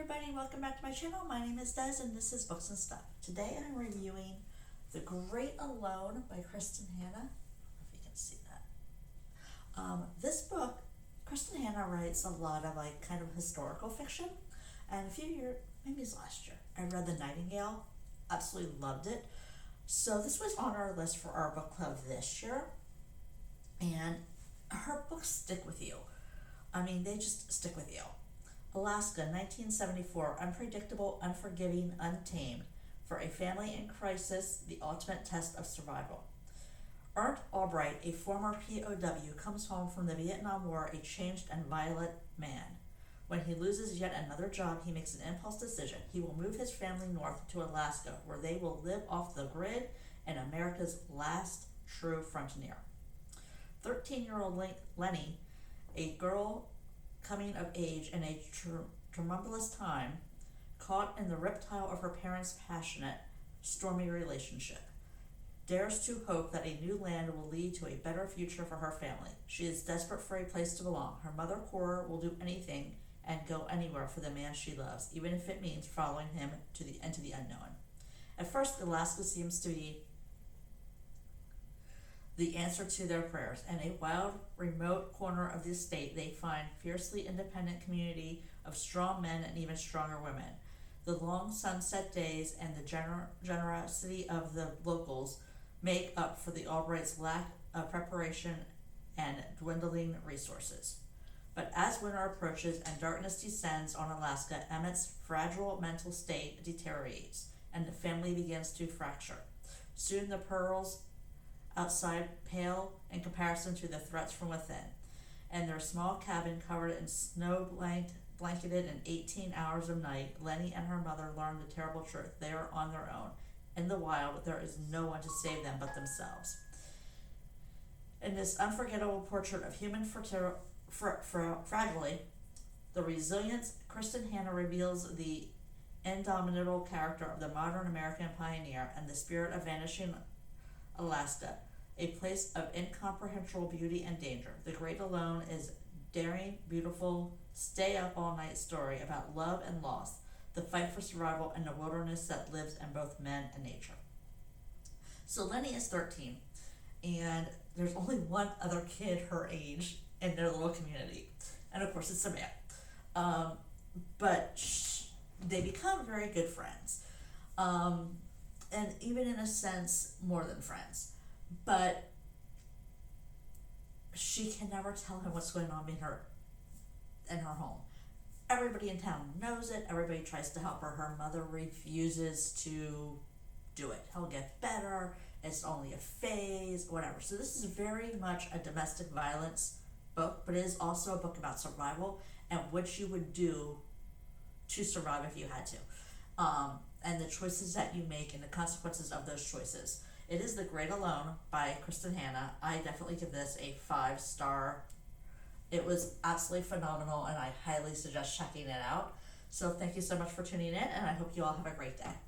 everybody, welcome back to my channel. My name is Des and this is Books and Stuff. Today I'm reviewing The Great Alone by Kristan Hannah. I don't know if you can see that. This book, Kristan Hannah writes a lot of kind of historical fiction. And a few years, maybe it was last year, I read The Nightingale. Absolutely loved it. So this was on our list for our book club this year. And her books stick with you. I mean, they just stick with you. Alaska, 1974, unpredictable, unforgiving, untamed. For a family in crisis, the ultimate test of survival. Arndt Albright, a former POW, comes home from the Vietnam War a changed and violent man. When he loses yet another job, he makes an impulse decision. He will move his family north to Alaska, where they will live off the grid in America's last true frontier. 13-year-old Lenny, a girl coming of age in a tumultuous time, caught in the riptide of her parents' passionate, stormy relationship, dares to hope that a new land will lead to a better future for her family. She is desperate for a place to belong. Her mother, Cora, will do anything and go anywhere for the man she loves, even if it means following him into the unknown. At first, Alaska seems to be the answer to their prayers. In a wild, remote corner of the state, they find fiercely independent community of strong men and even stronger women. The long sunset days and the generosity of the locals make up for the Albrights' lack of preparation and dwindling resources. But as winter approaches and darkness descends on Alaska, Emmett's fragile mental state deteriorates, and the family begins to fracture. Soon the pearls outside pale in comparison to the threats from within. In their small cabin covered in snow blanketed in 18 hours of night, Lenny and her mother learn the terrible truth. They are on their own. In the wild, there is no one to save them but themselves. In this unforgettable portrait of human fragility, the resilience, Kristan Hannah reveals the indomitable character of the modern American pioneer and the spirit of vanishing Alaska, a place of incomprehensible beauty and danger. The Great Alone is daring, beautiful, stay-up-all-night story about love and loss, the fight for survival in the wilderness that lives in both men and nature. So Lenny is 13, and there's only one other kid her age in their little community, and of course it's a man. But they become very good friends. And even in a sense, more than friends. But she can never tell him what's going on in her home. Everybody in town knows it. Everybody tries to help her. Her mother refuses to do it. He'll get better. It's only a phase, whatever. So this is very much a domestic violence book, but it is also a book about survival and what you would do to survive if you had to. And the choices that you make and the consequences of those choices. It is The Great Alone by Kristan Hannah. I definitely give this a 5-star. It was absolutely phenomenal, and I highly suggest checking it out. So thank you so much for tuning in, and I hope you all have a great day.